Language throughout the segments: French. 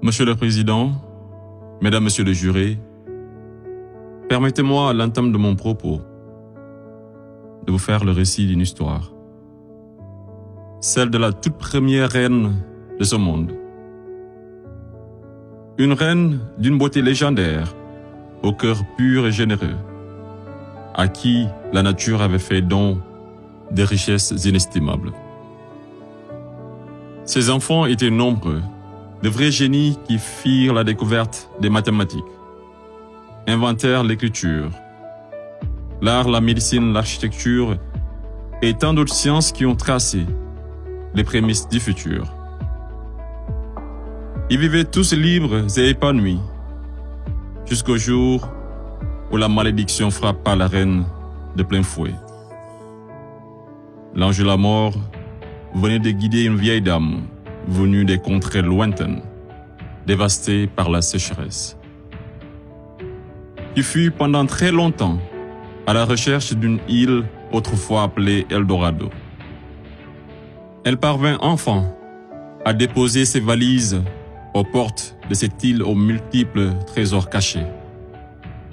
Monsieur le Président, Mesdames, Messieurs les jurés, permettez-moi à l'entame de mon propos de vous faire le récit d'une histoire, celle de la toute première reine de ce monde. Une reine d'une beauté légendaire, au cœur pur et généreux, à qui la nature avait fait don de richesses inestimables. Ses enfants étaient nombreux, de vrais génies qui firent la découverte des mathématiques, inventèrent l'écriture, l'art, la médecine, l'architecture et tant d'autres sciences qui ont tracé les prémices du futur. Ils vivaient tous libres et épanouis, jusqu'au jour où la malédiction frappa la reine de plein fouet. L'ange de la mort venait de guider une vieille dame venue des contrées lointaines, dévastée par la sécheresse, qui fut pendant très longtemps à la recherche d'une île autrefois appelée Eldorado. Elle parvint enfin à déposer ses valises aux portes de cette île aux multiples trésors cachés,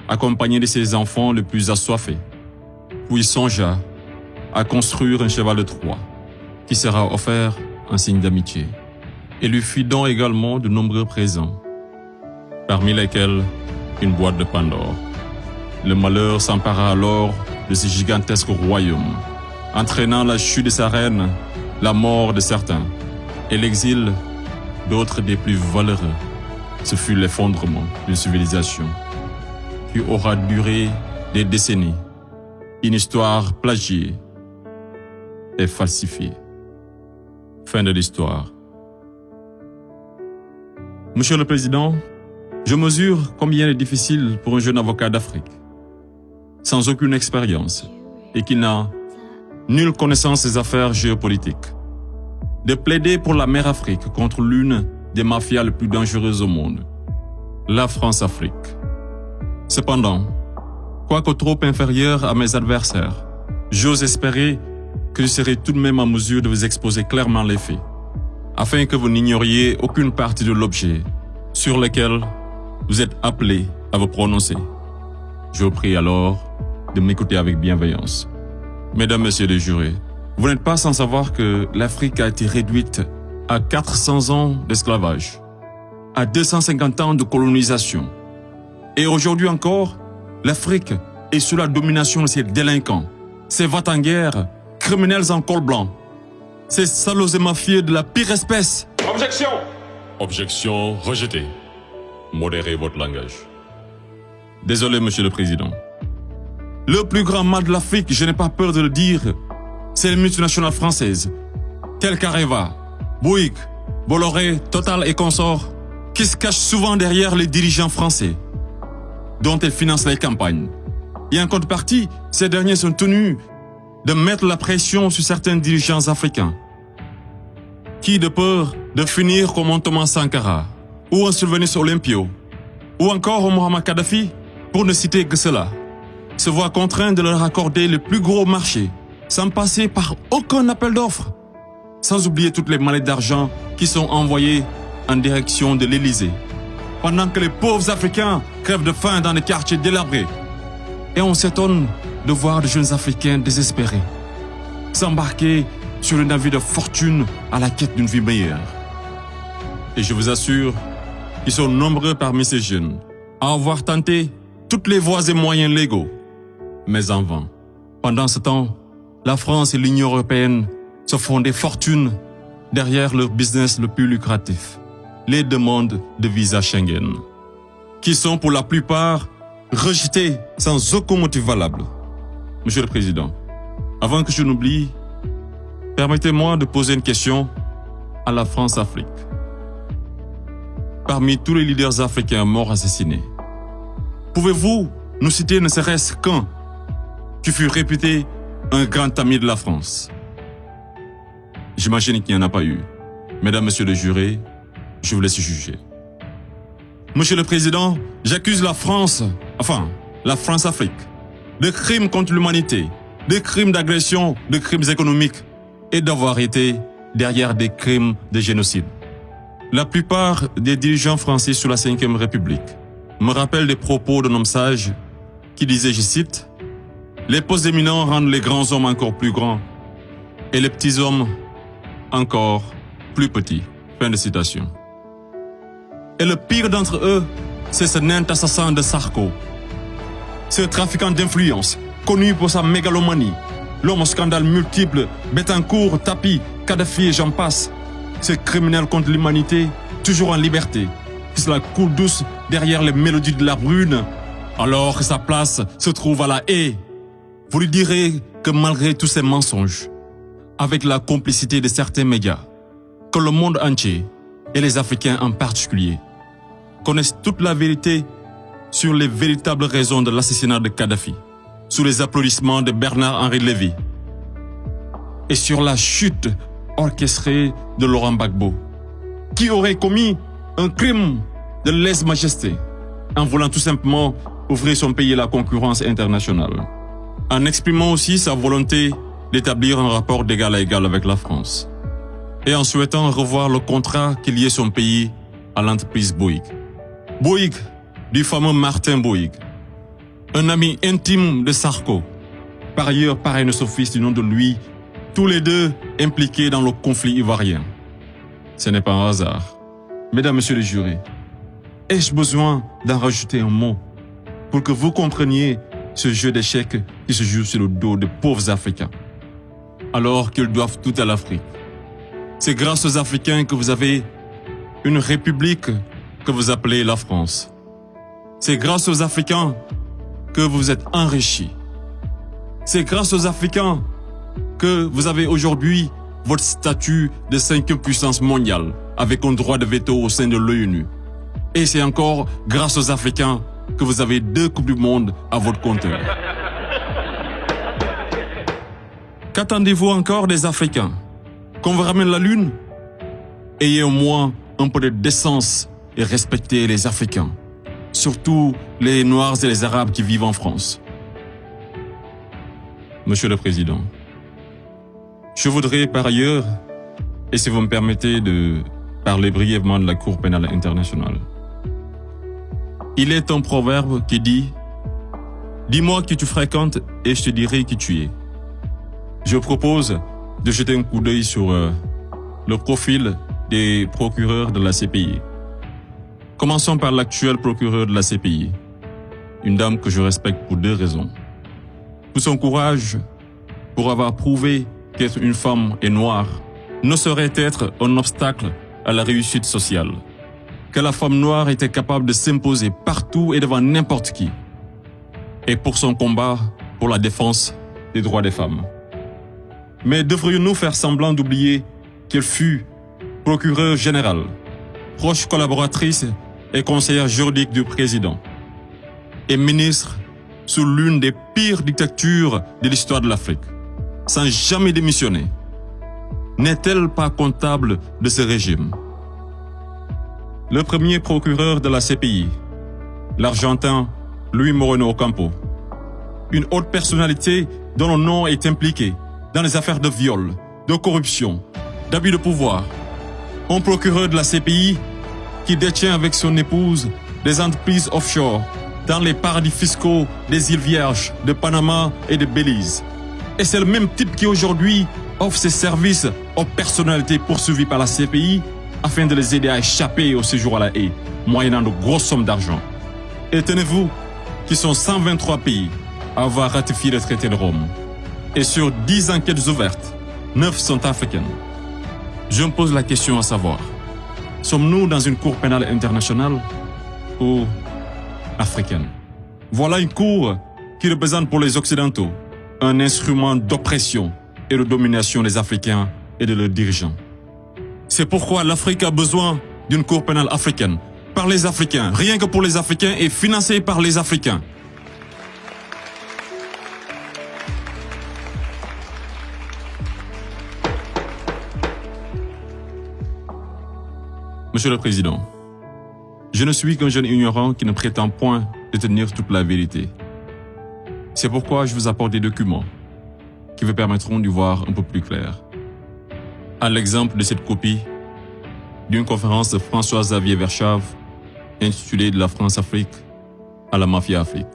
accompagnée de ses enfants les plus assoiffés, puis songea à construire un cheval de Troie qui sera offert en signe d'amitié, et lui fit don également de nombreux présents, parmi lesquels une boîte de Pandore. Le malheur s'empara alors de ce gigantesque royaume, entraînant la chute de sa reine, la mort de certains, et l'exil d'autres des plus valeureux. Ce fut l'effondrement d'une civilisation qui aura duré des décennies, une histoire plagiée et falsifiée. Fin de l'histoire. Monsieur le Président, je mesure combien il est difficile pour un jeune avocat d'Afrique, sans aucune expérience et qui n'a nulle connaissance des affaires géopolitiques, de plaider pour la mère Afrique contre l'une des mafias les plus dangereuses au monde, la France-Afrique. Cependant, quoique trop inférieur à mes adversaires, j'ose espérer que je serai tout de même en mesure de vous exposer clairement les faits, afin que vous n'ignoriez aucune partie de l'objet sur lequel vous êtes appelés à vous prononcer. Je vous prie alors de m'écouter avec bienveillance. Mesdames, Messieurs les jurés, vous n'êtes pas sans savoir que l'Afrique a été réduite à 400 ans d'esclavage, à 250 ans de colonisation. Et aujourd'hui encore, l'Afrique est sous la domination de ces délinquants, ces va-t-en-guerre, criminels en col blanc, ces salauds et mafieux de la pire espèce. Objection! Objection rejetée. Modérez votre langage. Désolé, Monsieur le Président. Le plus grand mal de l'Afrique, je n'ai pas peur de le dire, c'est les multinationales françaises, telles qu'Areva, Bouygues, Bolloré, Total et consorts, qui se cachent souvent derrière les dirigeants français, dont elles financent les campagnes. Et en contrepartie, ces derniers sont tenus de mettre la pression sur certains dirigeants africains, qui, de peur de finir comme un Thomas Sankara, ou un Sylvanus Olympio, ou encore un Muammar Kadhafi, pour ne citer que cela, se voient contraints de leur accorder le plus gros marché, sans passer par aucun appel d'offres, sans oublier toutes les mallettes d'argent qui sont envoyées en direction de l'Élysée, pendant que les pauvres Africains crèvent de faim dans les quartiers délabrés. Et on s'étonne de voir de jeunes Africains désespérés s'embarquer sur le navire de fortune à la quête d'une vie meilleure. Et je vous assure qu'ils sont nombreux parmi ces jeunes à avoir tenté toutes les voies et moyens légaux, mais en vain. Pendant ce temps, la France et l'Union européenne se font des fortunes derrière leur business le plus lucratif, les demandes de visa Schengen, qui sont pour la plupart rejetées sans aucun motif valable. Monsieur le Président, avant que je n'oublie, permettez-moi de poser une question à la France-Afrique. Parmi tous les leaders africains morts assassinés, pouvez-vous nous citer ne serait-ce qu'un qui fut réputé un grand ami de la France? J'imagine qu'il n'y en a pas eu. Mesdames, Messieurs les jurés, je vous laisse juger. Monsieur le Président, j'accuse la France, la France-Afrique, de crimes contre l'humanité, de crimes d'agression, de crimes économiques et d'avoir été derrière des crimes de génocide. La plupart des dirigeants français sous la Ve République me rappellent des propos d'un homme sage qui disait, je cite, « Les postes éminents rendent les grands hommes encore plus grands et les petits hommes encore plus petits. » Fin de citation. Et le pire d'entre eux, c'est ce nain assassin de Sarko. Ce trafiquant d'influence, connu pour sa mégalomanie, l'homme aux scandales multiples, Bettencourt, Tapi, Kadhafi et j'en passe. Ce criminel contre l'humanité, toujours en liberté, qui se la coule douce derrière les mélodies de la brune, alors que sa place se trouve à la haie. Vous lui direz que malgré tous ces mensonges, avec la complicité de certains médias, que le monde entier, et les Africains en particulier, connaissent toute la vérité sur les véritables raisons de l'assassinat de Kadhafi, sous les applaudissements de Bernard-Henri Lévy, et sur la chute orchestrée de Laurent Gbagbo, qui aurait commis un crime de lèse-majesté en voulant tout simplement ouvrir son pays à la concurrence internationale, en exprimant aussi sa volonté d'établir un rapport d'égal à égal avec la France, et en souhaitant revoir le contrat qui liait son pays à l'entreprise Bouygues. Bouygues, du fameux Martin Bouygues, un ami intime de Sarko, par ailleurs parrain de fils du nom de lui, tous les deux impliqués dans le conflit ivoirien. Ce n'est pas un hasard. Mesdames, Messieurs les jurés, ai-je besoin d'en rajouter un mot pour que vous compreniez ce jeu d'échecs qui se joue sur le dos de pauvres Africains, alors qu'ils doivent tout à l'Afrique? C'est grâce aux Africains que vous avez une république que vous appelez la France. C'est grâce aux Africains que vous êtes enrichis. C'est grâce aux Africains que vous avez aujourd'hui votre statut de 5e puissance mondiale avec un droit de veto au sein de l'ONU. Et c'est encore grâce aux Africains que vous avez 2 Coupes du Monde à votre compteur. Qu'attendez-vous encore des Africains? Qu'on vous ramène la Lune? Ayez au moins un peu de décence et respectez les Africains, surtout les Noirs et les Arabes qui vivent en France. Monsieur le Président, je voudrais par ailleurs, et si vous me permettez de parler brièvement de la Cour pénale internationale. Il est un proverbe qui dit « Dis-moi qui tu fréquentes et je te dirai qui tu es ». Je propose de jeter un coup d'œil sur le profil des procureurs de la CPI. Commençons par l'actuel procureur de la CPI, une dame que je respecte pour 2 raisons. Pour son courage, pour avoir prouvé qu'être une femme et noire ne saurait être un obstacle à la réussite sociale, que la femme noire était capable de s'imposer partout et devant n'importe qui, et pour son combat pour la défense des droits des femmes. Mais devrions-nous faire semblant d'oublier qu'elle fut procureure générale, proche collaboratrice et conseillère juridique du président, et ministre sous l'une des pires dictatures de l'histoire de l'Afrique, sans jamais démissionner? N'est-elle pas comptable de ce régime? Le premier procureur de la CPI, l'Argentin Luis Moreno Ocampo, une haute personnalité dont le nom est impliqué dans les affaires de viol, de corruption, d'abus de pouvoir. Un procureur de la CPI qui détient avec son épouse des entreprises offshore dans les paradis fiscaux des îles Vierges, de Panama et de Belize. Et c'est le même type qui aujourd'hui offre ses services aux personnalités poursuivies par la CPI afin de les aider à échapper au séjour à la haie, moyennant de grosses sommes d'argent. Et tenez-vous, qui sont 123 pays à avoir ratifié le traité de Rome. Et sur 10 enquêtes ouvertes, 9 sont africaines. Je me pose la question à savoir, sommes-nous dans une cour pénale internationale ou africaine? Voilà une cour qui représente pour les Occidentaux un instrument d'oppression et de domination des Africains et de leurs dirigeants. C'est pourquoi l'Afrique a besoin d'une cour pénale africaine, par les Africains, rien que pour les Africains et financée par les Africains. Monsieur le Président, je ne suis qu'un jeune ignorant qui ne prétend point détenir toute la vérité. C'est pourquoi je vous apporte des documents qui vous permettront d'y voir un peu plus clair. À l'exemple de cette copie d'une conférence de François-Xavier Verschave intitulée De la France-Afrique à la mafia-Afrique.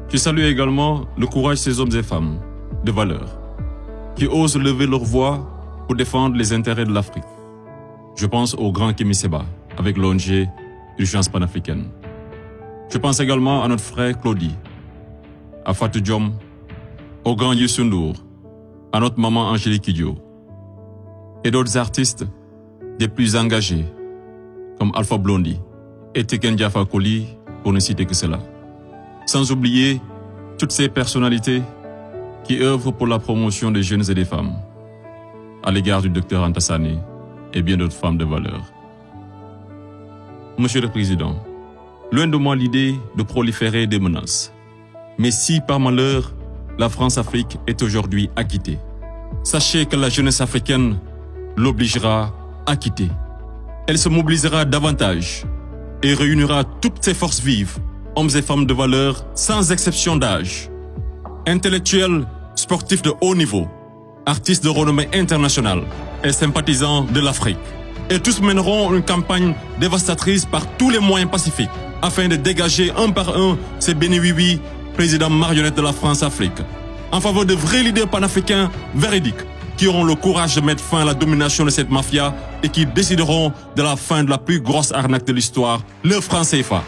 Je salue également le courage de ces hommes et femmes de valeur qui osent lever leur voix pour défendre les intérêts de l'Afrique. Je pense au grand Kémy Séba avec l'ONG Urgence panafricaine. Je pense également à notre frère Claudie, à Fatou Diom, au grand Youssou N'Dour, à notre maman Angélique Kidjo et d'autres artistes des plus engagés comme Alpha Blondy et Tiken Jah Fakoly pour ne citer que cela. Sans oublier toutes ces personnalités qui œuvrent pour la promotion des jeunes et des femmes à l'égard du docteur Anta Sané et bien d'autres femmes de valeur. Monsieur le Président, loin de moi l'idée de proliférer des menaces. Mais si par malheur, la France-Afrique est aujourd'hui acquittée, sachez que la jeunesse africaine l'obligera à quitter. Elle se mobilisera davantage et réunira toutes ses forces vives, hommes et femmes de valeur, sans exception d'âge. Intellectuels, sportifs de haut niveau, artistes de renommée internationale et sympathisants de l'Afrique. Et tous mèneront une campagne dévastatrice par tous les moyens pacifiques afin de dégager un par un ces béni-oui-oui, présidents marionnettes de la France-Afrique, en faveur de vrais leaders panafricains véridiques qui auront le courage de mettre fin à la domination de cette mafia et qui décideront de la fin de la plus grosse arnaque de l'histoire, le franc CFA.